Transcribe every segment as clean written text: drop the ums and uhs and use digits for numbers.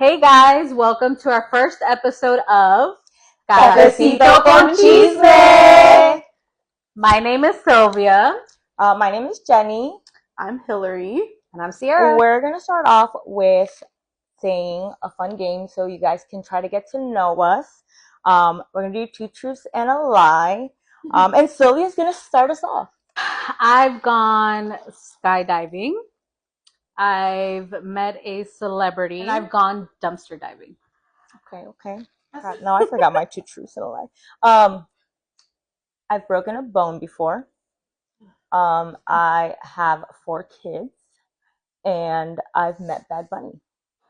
Hey guys, welcome to our first episode of Cafecito con Chisme. My name is Sylvia. My name is Jenny. I'm Hillary. And I'm Sierra. We're going to start off with saying a fun game so you guys can try to get to know us. We're going to do two truths and a lie. And Sylvia's going to start us off. I've gone skydiving. I've met a celebrity. And I've gone dumpster diving. Okay. No, I forgot my two truths and a lie. I've broken a bone before. I have 4 kids. And I've met Bad Bunny.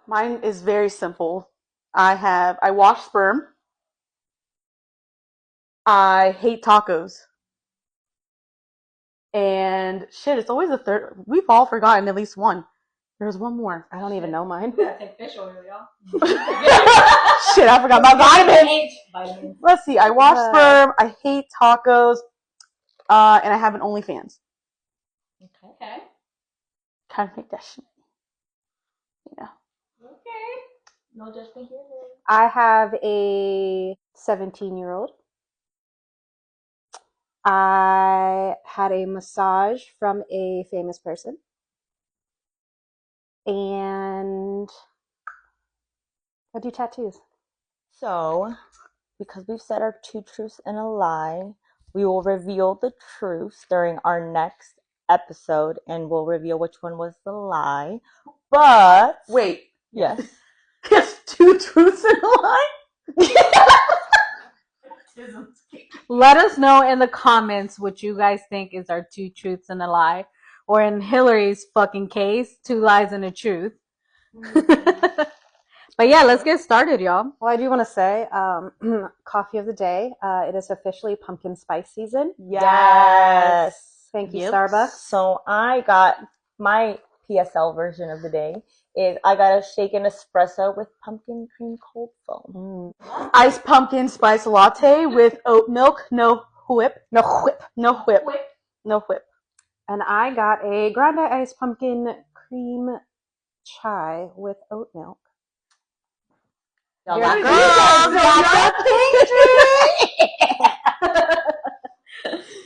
Mine is very simple. I wash sperm. I hate tacos. And shit, it's always a third. We've all forgotten at least one. There's one more. I don't even know mine. Yeah, take fish oil, y'all. Shit, I forgot my vitamins. Let's see. I wash sperm. I hate tacos. And I have an OnlyFans. Okay. Kind of make that shit. Yeah. Okay. No judgment here. I have a 17-year-old. I had a massage from a famous person. And I do tattoos. So, because we've said our two truths and a lie, we will reveal the truths during our next episode, and we'll reveal which one was the lie. But Wait. yes, There's 2 truths and a lie? Let us know in the comments what you guys think is our 2 truths and a lie. Or in Hillary's fucking case, 2 lies and a truth. But yeah, let's get started, y'all. Well, I do want to say, coffee of the day. It is officially pumpkin spice season. yes. Thank you, Yep. Starbucks. So I got my PSL version of the day is I got a shaken espresso with pumpkin cream cold foam. Iced pumpkin spice latte with oat milk, no whip. And I got a grande iced pumpkin cream chai with oat milk. Y'all You're like,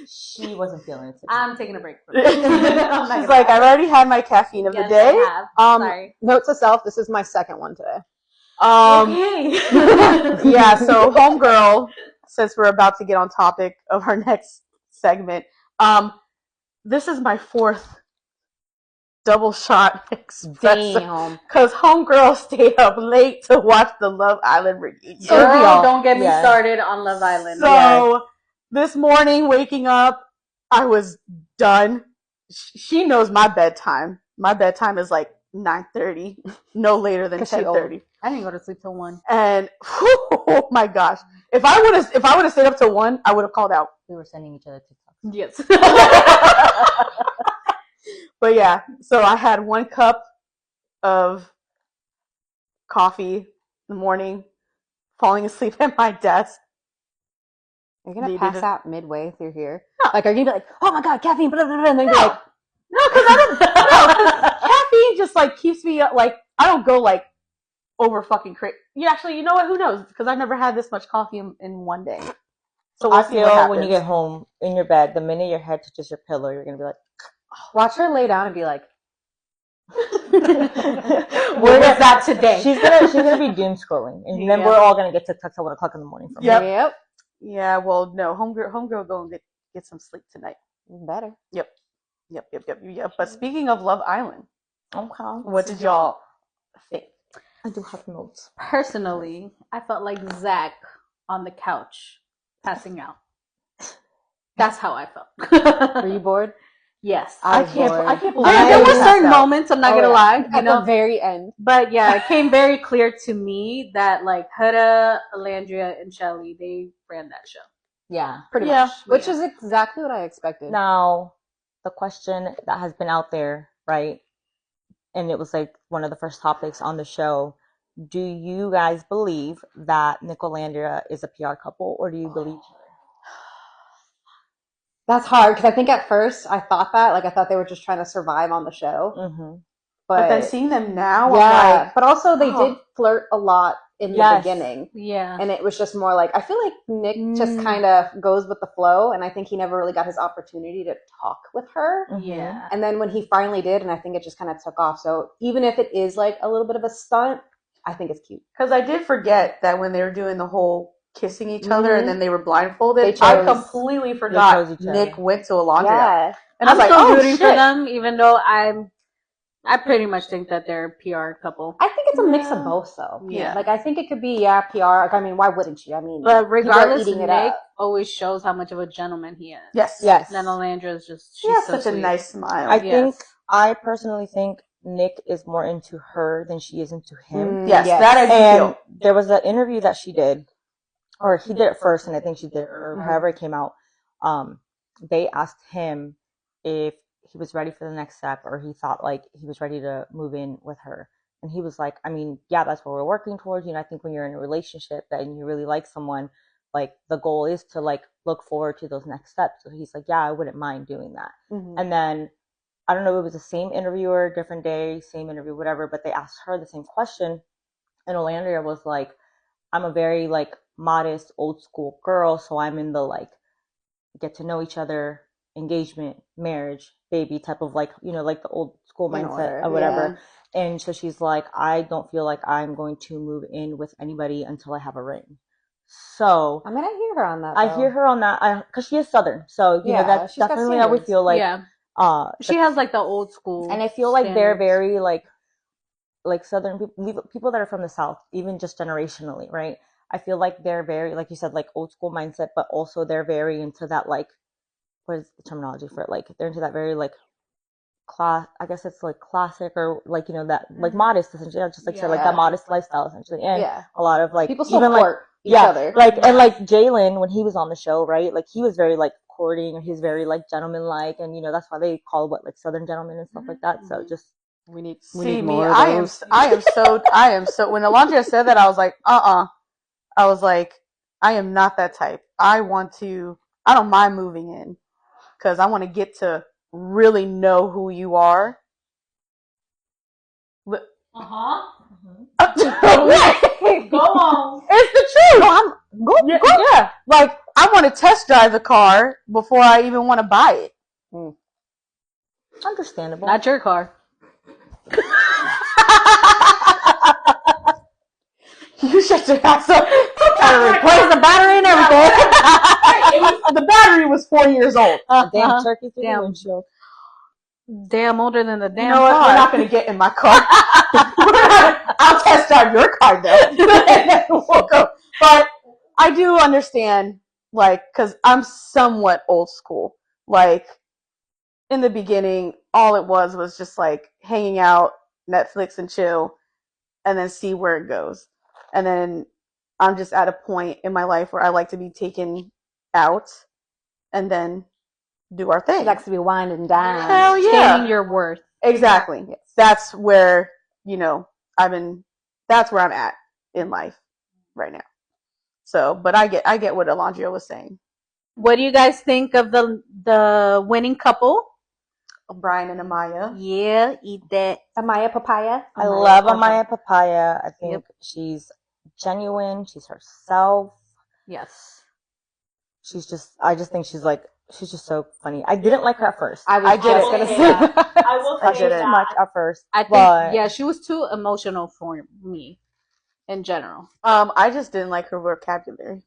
she wasn't feeling it today. I'm taking a break. She's like, I've already had my caffeine of the day. I have. Sorry. Note to self, this is my second one today. Okay. Yeah, so homegirl, since we're about to get on topic of our next segment, this is my 4th double shot espresso because homegirl stayed up late to watch the Love Island reunion. Girl, don't get me started on Love Island. So this morning, waking up, I was done. She knows my bedtime. My bedtime is like 9:30, no later than 10:30. I didn't go to sleep till 1. And oh my gosh, if I would have stayed up till 1, I would have called out. We were sending each other TikToks. Yes. But yeah, so I had 1 cup of coffee in the morning, falling asleep at my desk. Are you gonna pass out midway through here? No. Like, are you gonna be like, oh my god, caffeine, blah, blah, blah, and then you're like, no, because I don't. No, caffeine just like keeps me up. Like I don't go like over fucking crazy. Yeah, actually, you know what? Who knows? Because I've never had this much coffee in one day. So I feel when you get home in your bed, the minute your head touches your pillow, you're gonna be like, watch her lay down and be like, where is that today? She's gonna be doom scrolling, and then we're all gonna get TikToks at 1 o'clock in the morning from her. yep. Yeah, well, no, homegirl, go and get some sleep tonight. Better. Yep. But speaking of Love Island, Okay. what did y'all think? I do have notes. Personally, I felt like Zach on the couch passing out. That's how I felt. Were you bored? Yes. I can't believe There were you certain passed out. moments, I'm not gonna lie, At the very end. but yeah, it came very clear to me that like Huda, Alandria, and Shelly, they ran that show. Yeah. Pretty much. Which is exactly what I expected. Now, the question that has been out there, right? And it was like one of the first topics on the show. Do you guys believe that Nicolandria is a PR couple, or do you believe? That's hard, because I think at first I thought that. Like, I thought they were just trying to survive on the show. Mm-hmm. But then seeing them now, yeah, I'm like, but also they oh. did flirt a lot in the Yes. beginning. Yeah. And it was just more like, I feel like Nick just kind of goes with the flow, and I think he never really got his opportunity to talk with her. Yeah. And then when he finally did, and I think it just kind of took off. So even if it is like a little bit of a stunt, I think it's cute. Because I did forget that when they were doing the whole kissing each other and then they were They blindfolded, chose- I completely chose forgot each Nick other. went to Alondria. Yeah. And I I'm was like, still oh, rooting shit. for them, even though I pretty much think that they're a PR couple. I think it's a mix of both, though. Yeah. Like, I think it could be, PR. Like, I mean, why wouldn't you? I mean, But people are regardless, eating it Nick up. always shows how much of a gentleman he is. Yes. Yes. And Alandra is just, She she's has so such a sweet. nice smile. I personally think Nick is more into her than she is into him. Yes, that I do And feel. there was an interview that she did, or he did it first, and I think she did, or however it came out. They asked him if he was ready for the next step, or he thought like he was ready to move in with her. And he was like, I mean, yeah, that's what we're working towards. You know, I think when you're in a relationship that and you really like someone, like the goal is to like look forward to those next steps. So he's like, yeah, I wouldn't mind doing that. And then I don't know, it was the same interviewer, different day, same interview, whatever, but they asked her the same question. And Olandria was like, I'm a very like modest, old school girl, so I'm in the like get to know each other, engagement, marriage, baby type of like, you know, like the old school mindset or whatever. Yeah. And so she's like, I don't feel like I'm going to move in with anybody until I have a ring. So I mean, I hear her on that. I hear her on that because she is Southern. So, you know, that's she's got definitely I would standards. feel like she has like the old school. and I feel like standards. they're very like Southern people that are from the South, even just generationally, right? I feel like they're very, like you said, like old school mindset, but also they're very into that, like, what is the terminology for it? Like, they're into that very, like, class, I guess it's like classic or like, you know, that, like modest, essentially, just like, said, like that modest lifestyle, essentially. And a lot of, like, people even support like, each other. Like, and like Jalen, when he was on the show, right? Like, he was very, like, courting, and he was very, like, gentleman-like, and, you know, that's why they call what, like, Southern gentlemen and stuff like that. So just, we need more me. of I those. am so. When Alondria said that, I was like, I was like, I am not that type. I don't mind moving in because I want to get to really know who you are. What? Go on. It's the truth. Yeah. Like, I want to test drive the car before I even want to buy it. Understandable. Not your car. You shut your ass up. Replace the battery and everything. The battery was 4 years old. Damn turkey through the windshield. Damn older than the damn You know what? car. We're not going to get in my car. I'll test drive your car though. And then we'll go. But I do understand, like, because I'm somewhat old school. Like, in the beginning, all it was just like hanging out, Netflix and chill, and then see where it goes. And then I'm just at a point in my life where I like to be taken out and then do our thing. She likes to be wined and dined. Hell yeah. Stating your worth. Exactly. Yes. That's where, you know, that's where I'm at in life right now. So, but I get what Alondria was saying. What do you guys think of the winning couple? Brian and Amaya. Yeah, eat that. Amaya Papaya. I love Amaya Papaya. I think she's genuine. She's herself. Yes. I just think she's just so funny. I didn't like her at first. I was just going to say that. I will say too much at first. I think, she was too emotional for me in general. I just didn't like her vocabulary.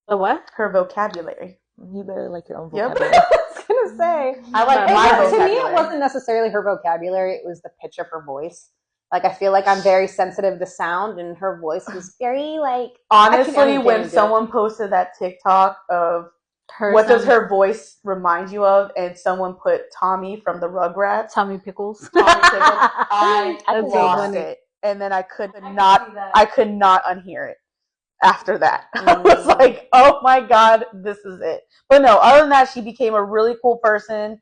The what? Her vocabulary. You better like your own Yep. vocabulary. I was going to say. I like my vocabulary. To me, it wasn't necessarily her vocabulary. It was the pitch of her voice. Like, I feel like I'm very sensitive to sound, and her voice was very, like... Honestly, when someone posted that TikTok of what does her voice remind you of, and someone put Tommy from the Rugrats. Tommy Pickles. I lost it. And then I could not unhear it after that. I was like, oh my God, this is it. But no, other than that, she became a really cool person.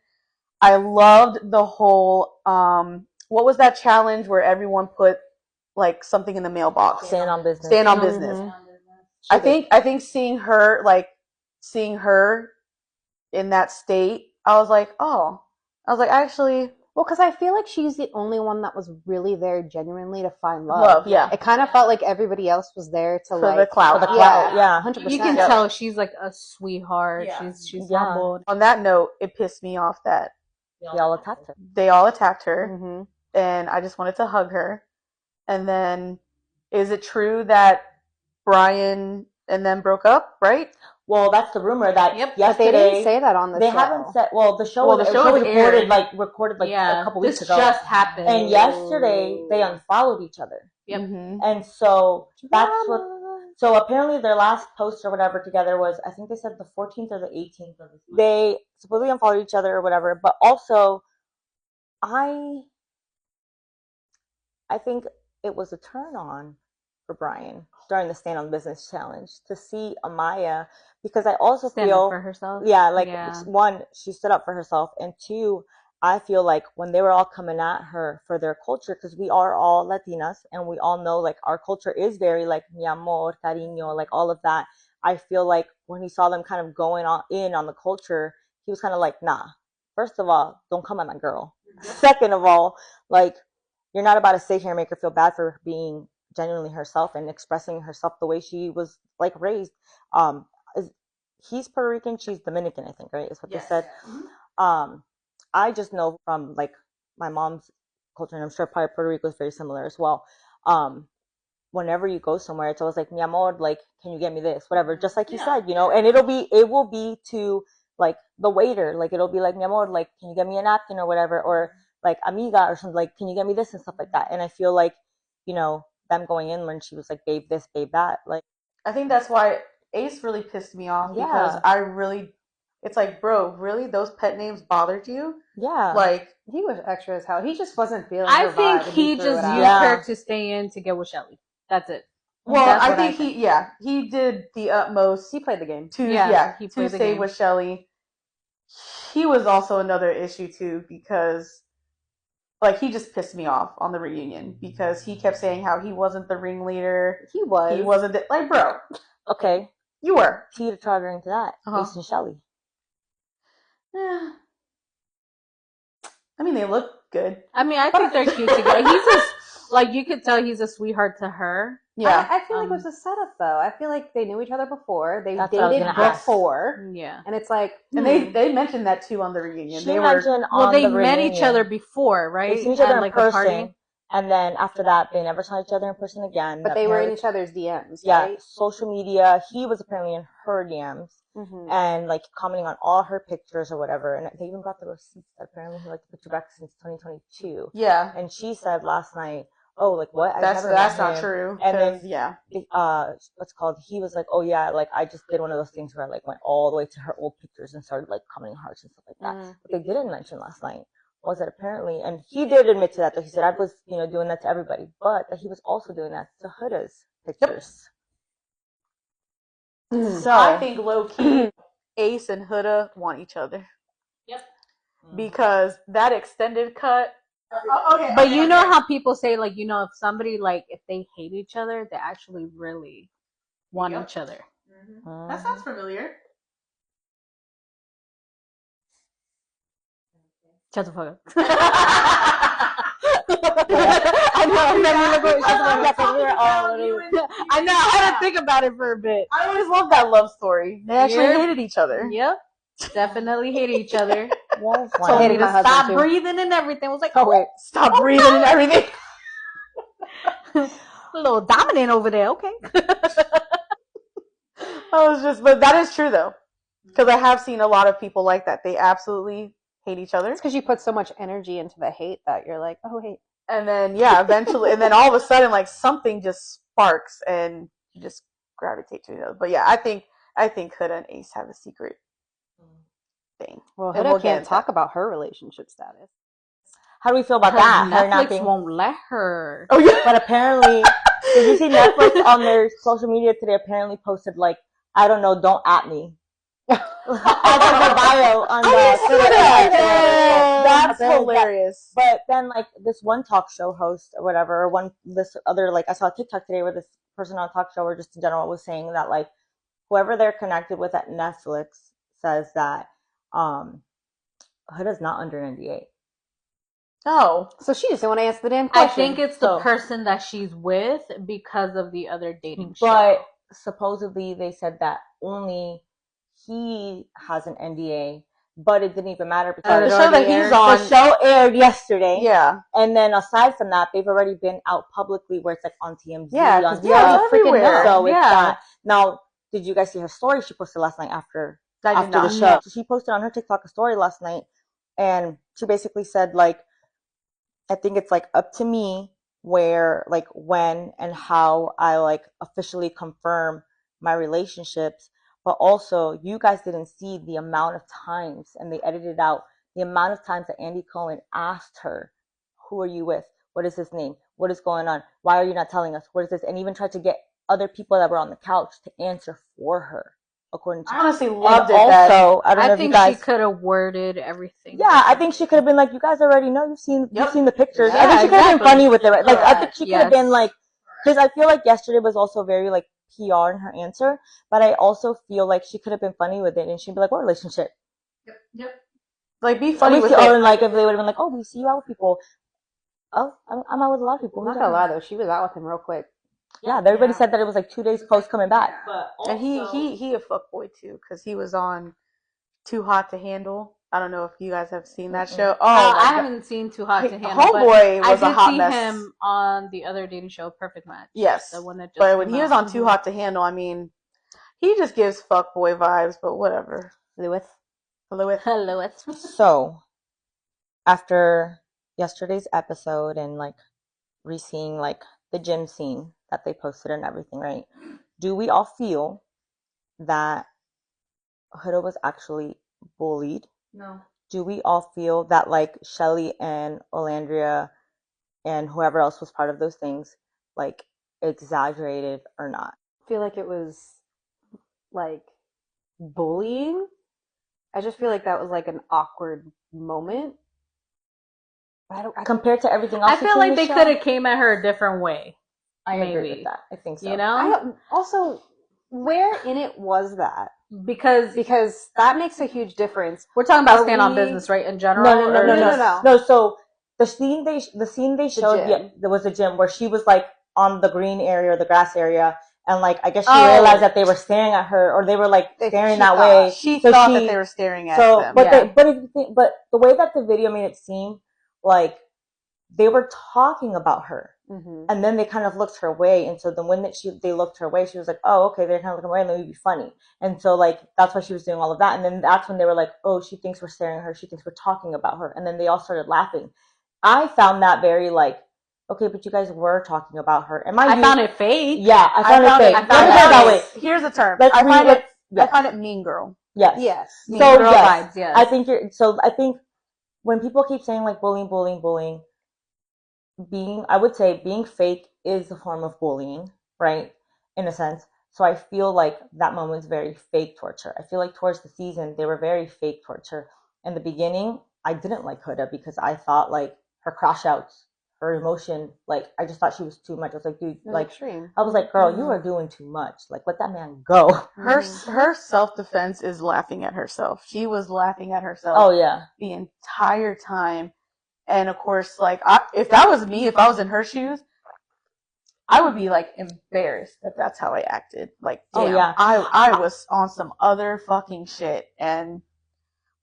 I loved the whole, what was that challenge where everyone put like something in the mailbox? Stand on business. Stand on business. I think seeing her in that state, I was like, actually, Well, because I feel like she's the only one that was really there genuinely to find love. Love, yeah. It kind of felt like everybody else was there to For the clout. For the clout, yeah. 100%. You can tell she's like a sweetheart. Yeah. She's Yeah. humble. On that note, it pissed me off that They all attacked her. they all attacked her, Mm-hmm. and I just wanted to hug her. And then, is it true that Brian and them broke up, right? Well, that's the rumor that Yep. But they yesterday didn't say that on the they show. haven't said. Well, the show Well, the show was aired. recorded like a couple weeks this ago. just happened. And yesterday they unfollowed each other. Yep. Mm-hmm. And so that's what. So apparently their last post or whatever together was, I think they said the 14th or the 18th of this month. They supposedly unfollowed each other or whatever. But also, I think it was a turn on for Brian during the Stand on Business Challenge to see Amaya, because I also Stand feel up for herself. yeah, like Yeah. one, she stood up for herself, and two, I feel like when they were all coming at her for their culture, because we are all Latinas and we all know like our culture is very like mi amor, cariño, like all of that. I feel like when he saw them kind of going on the culture, he was kind of like, nah. First of all, don't come at my girl. Second of all, like you're not about to sit here and make her feel bad for being genuinely herself and expressing herself the way she was like raised. He's Puerto Rican, she's Dominican, I think, right? Is what they said. I just know from like my mom's culture, and I'm sure probably Puerto Rico is very similar as well. Whenever you go somewhere, it's always like mi amor, like can you get me this, whatever, just like you said, you know. And it will be to like the waiter, like it'll be like mi amor, like can you get me a napkin or whatever, or like amiga or something, like can you get me this and stuff like that. And I feel like, you know, them going in when she was like babe this, babe that, like I think that's why Ace really pissed me off, because it's like, bro, really? Those pet names bothered you? yeah, Like, He was extra as hell. He just wasn't feeling I her think vibe, and he threw just it out. used Yeah. her to stay in to get with Shelly. That's it. well, That's I what think he did the utmost He played the game. to he played the stay game. with Shelly. He was also another issue too, because like he just pissed me off on the reunion because he kept saying how he wasn't the ringleader. He was. He wasn't like, bro, okay, you were. teeter tottering to that, Ace and Shelly. Yeah. I mean, they look good. I mean, I think they're cute together. He's just like, you could tell he's a sweetheart to her. Yeah. I feel like it was a setup, though. I feel like they knew each other before. They That's what I was dated gonna ask. before. Yeah. And it's like, And they mentioned that too on the reunion. She They were mentioned Well, on they the met each reunion, other before, right? They seen each other At, in like, a party. person, and then after that, they never saw each other in person again. but they were in Apparently- each other's DMs, yeah, right? social media. He was apparently in her DMs Mm-hmm. and like commenting on all her pictures or whatever. And they even brought the receipts that apparently he liked the picture back since 2022. yeah. And she said last night, "Oh, like what? I've That's never met not him." true. And then yeah. what's it called? He was like, "Oh yeah, like I just did one of those things where I like went all the way to her old pictures and started like commenting hearts and stuff like that." Mhm. What they didn't mention last night was that apparently, and he did admit to that, he said I was, you know, doing that to everybody, but that he was also doing that to Huda's pictures. So I think low key, Ace and Huda want each other. Yep. Because that extended cut. Okay. But you know how people say, like, you know, if somebody, like, if they hate each other, they actually really want Yep. each other. That sounds familiar. Shut the fuck up. I know, and then we were going, Yeah, 'cause we were all literally- I know, I had to think about it for a bit. I always loved that love story. They actually Yeah. hated each other. Yep. Definitely hate each other. Yes, Told why? me hated to my husband, stop too. breathing and everything. Was like, Oh, wait. Stop breathing and everything. a little dominant over there. Okay. But that is true though. Because I have seen a lot of people like that. They absolutely hate each other. It's because you put so much energy into the hate that you're like, oh, hate. And then, yeah, eventually, and then all of a sudden, like something just sparks and you just gravitate to each other. But yeah, I think Huda and Ace have a secret thing. Well, And Huda we'll get can't into talk that. about her relationship status. How do we feel about that? Her not Netflix being, won't let her. Oh yeah. but apparently, did you see Netflix on their social media today? Apparently posted like, I don't know, don't at me. As a bio on That's That's hilarious. But then, like, this one talk show host or whatever, or this other, like, I saw a TikTok today where this person on a talk show or just in general was saying that, like, whoever they're connected with at Netflix says that Huda's not under NDA. Oh, So she just didn't want to answer the damn I question. think it's the So- person that she's with because of the other dating But show. supposedly they said that only he has an NDA, but it didn't even matter because the show that he's on. the show aired yesterday. Yeah, And then aside from that, they've already been out publicly where it's like on TMZ. Yeah, on 'cause yeah, stuff. it's everywhere. So it's Yeah. that. Now, did you guys see her story she posted last night after I did after not. the show? So she posted on her TikTok a story last night, and she basically said like, I think it's like up to me where like when and how I like officially confirm my relationships, but also you guys didn't see the amount of times, and they edited out the amount of times that Andy Cohen asked her, who are you with? What is his name? What is going on? Why are you not telling us? What is this? And even tried to get other people that were on the couch to answer for her, according to I honestly and loved it. also, I don't know I if you think guys she could have worded everything. yeah, I think she could have been like, you guys already know, you've seen the pictures. Yeah, I think she could have been exactly. funny with it, right? Like I think she could have Yes. been like, because I feel like yesterday was also very like PR in her answer, but I also feel like she could have been funny with it, and she'd be like, what relationship? Like, be funny with Or it. like if they would have been like, oh, we see you out with people. Oh, I'm out with a lot of people. I'm not gonna lie though, she was out with him real quick. Yeah, everybody said that it was like 2 days post coming back. And he a fuckboy too, because he was on Too Hot to Handle. I don't know if you guys have seen that show. Oh, my I God. haven't seen Too Hot to Handle. Homeboy but was I a did hot see mess. him on the other dating show, Perfect Match. Yes, The one that just but when came he was out. on Too Hot to Handle, I mean, he just gives fuckboy vibes. But whatever. Lewis. Lewis. So after yesterday's episode and like re-seeing like the gym scene that they posted and everything, right? Do we all feel that Huda was actually bullied? No. Do we all feel that like Shelly and Olandria and whoever else was part of those things like exaggerated or not? I feel like it was like bullying. I just feel like that was like an awkward moment. I Compared to everything else, I feel like they could have came at her a different way. I agree maybe. with that. I think so. You know? also, where in it was that? Because that makes a huge difference. we're talking about Are stand on we- business, right? In general. No. No, so the scene they showed, gym. yeah, there was a gym where she was like on the green area or the grass area, and like I guess she Oh. realized that they were staring at her, or they were like staring that thought- way. She So thought that they were staring at them. But Yeah. but if you think, but the way that the video made it seem, like they were talking about her, Mhm. and then they kind of looked her way, and so then when they looked her way, she was like, oh, okay, they're kind of looking away, let me be funny, and so like that's why she was doing all of that, and then that's when they were like, oh, she thinks we're staring at her, she thinks we're talking about her, and then they all started laughing. I found that very like, okay, but you guys were talking about her. I found it fake. Yeah, I found it fake. I found Let me it put it that fake. way. Here's the term. Let's I find read it. yes. I find it mean girl. Yes. Yes. Mean So girl yes, vibes, yes. I think I think when people keep saying like bullying, I would say being fake is a form of bullying, right? In a sense. So I feel like that moment was very fake towards her. I feel like towards the season, they were very fake towards her. In the beginning, I didn't like Huda because I thought like her crash outs, her emotion, like I just thought she was too much. I was like, dude, like extreme. I was like, girl, you are doing too much. Like let that man go. Her self defense is laughing at herself. She was laughing at herself. Oh yeah. The entire time. And of course, like if that was me, if I was in her shoes, I would be like embarrassed that that's how I acted. Like, damn, Oh, yeah. I was on some other fucking shit, and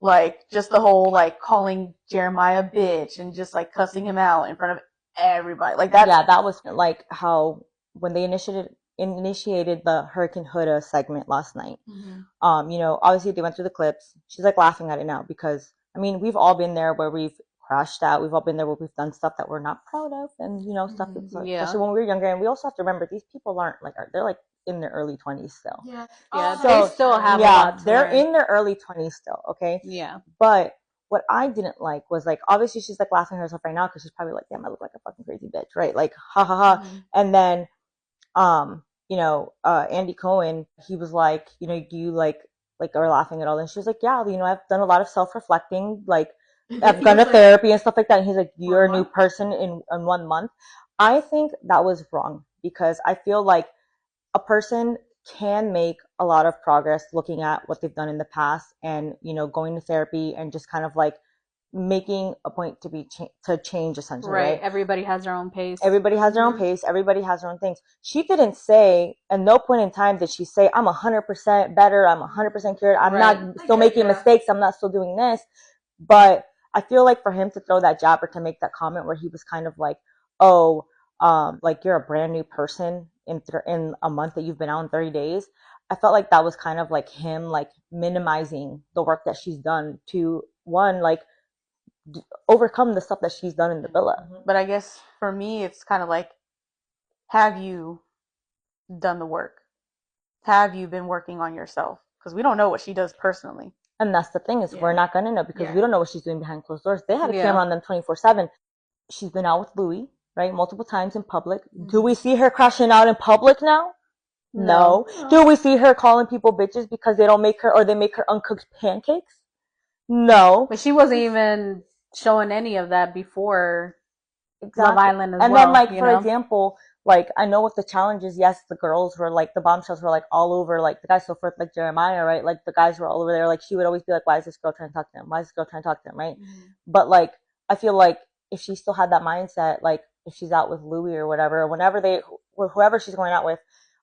like just the whole like calling Jeremiah a bitch and just like cussing him out in front of everybody. Like that. Yeah, that was like how when they initiated the Hurricane Huda segment last night. You know, obviously they went through the clips. She's like laughing at it now because I mean we've all been there where we've crashed out. We've all been there where we've done stuff that we're not proud of, and you know stuff that's like, Yeah. especially when we were younger. And we also have to remember these people aren't like they're like in their early 20s still. Yeah, So, they still have a yeah, lot to they're learn. in their early 20s still. Okay, Yeah. but what I didn't like was like obviously she's like laughing at herself right now because she's probably like, damn, I look like a fucking crazy bitch, right? Like ha ha ha. And then you know, Andy Cohen, he was like, you know, do you like are laughing at all? And she was like, yeah, you know, I've done a lot of self-reflecting, like I've gone to therapy and stuff like that. And he's like, you're a new person in 1 month. I think that was wrong because I feel like a person can make a lot of progress looking at what they've done in the past and, you know, going to therapy and just kind of like making a point to be to change, essentially, Right. right? Everybody has their own pace. Everybody has their own pace. Everybody has their own things. She didn't say, at no point in time did she say, I'm 100% better. I'm 100% cured. I'm not still making mistakes. I'm not still doing this. But I feel like for him to throw that jab or to make that comment where he was kind of like, oh, like you're a brand new person in a month that you've been out in 30 days. I felt like that was kind of like him like minimizing the work that she's done to one, like overcome the stuff that she's done in the villa. But I guess for me, it's kind of like, have you done the work? Have you been working on yourself? Because we don't know what she does personally. And that's the thing, is we're not going to know because we don't know what she's doing behind closed doors. They had a camera on them 24/7. She's been out with Louis, right? Multiple times in public. Do we see her crashing out in public now? No. Do we see her calling people bitches because they don't make her, or they make her uncooked pancakes? No. But she wasn't even showing any of that before Love Island as and well. then, like, you for know? example, like, I know with the challenges, yes, the girls were like, the bombshells were like all over, like the guys, so for like Jeremiah, right? Like the guys were all over there. Like she would always be like, why is this girl trying to talk to him? Why is this girl trying to talk to him? Right? But like, I feel like if she still had that mindset, like if she's out with Louis or whatever, whenever whoever she's going out with,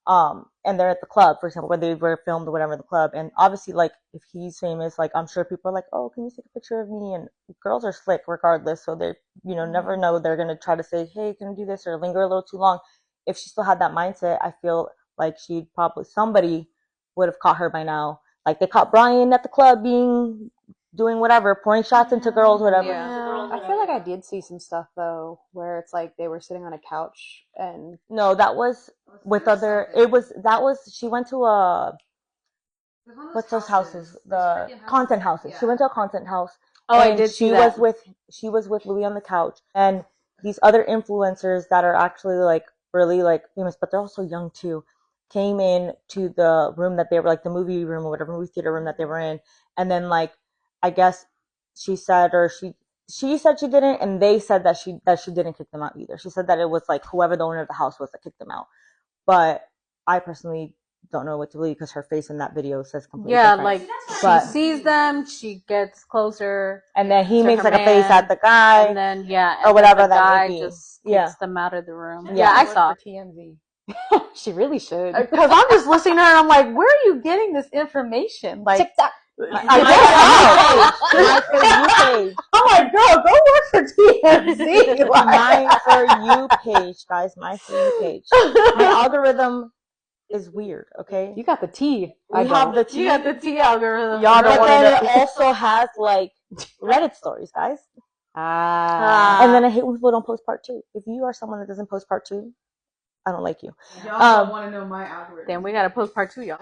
and they're at the club, for example, where they were filmed or whatever in the club, and obviously, like, if he's famous, like, I'm sure people are like, oh, can you take a picture of me? And girls are slick regardless, so they, never know, they're gonna try to say, hey, can I do this, or linger a little too long. If she still had that mindset, I feel like somebody would have caught her by now. Like they caught Brian at the club doing whatever, pouring shots into girls, whatever. Yeah. I feel like I did see some stuff though where it's like they were sitting on a couch and No, that was with other. She went to what's those houses? The content houses. She went to a content house. Oh, I and did see that. She was with Louis on the couch, and these other influencers that are actually like really like famous, but they're also young too, came in to the room that they were, like the movie room or whatever, movie theater room that they were in, and then like I guess she said she said she didn't, and they said that she didn't kick them out either. She said that it was like whoever the owner of the house was that kicked them out. But I personally don't know what to believe because her face in that video says completely different. Like But she sees them, she gets closer, and then he to makes her like a face man, at the guy, and then or whatever the that guy may be. just kicks them out of the room. Yeah, I saw. for TMZ. She really should. Because I'm just listening to her and I'm like, where are you getting this information? Like, TikTok. I guess so. My For You page. I'm like, girl, go work for TMZ. My For You page, guys. My For You page. My algorithm is weird, okay? You got the tea. We have the T. You got the T algorithm. Y'all don't But want then to it also has like Reddit stories, guys. Ah. And then I hate when people don't post part 2. If you are someone that doesn't post part 2, I don't like you. Y'all don't want to know my algorithm. Then we gotta post part 2, y'all.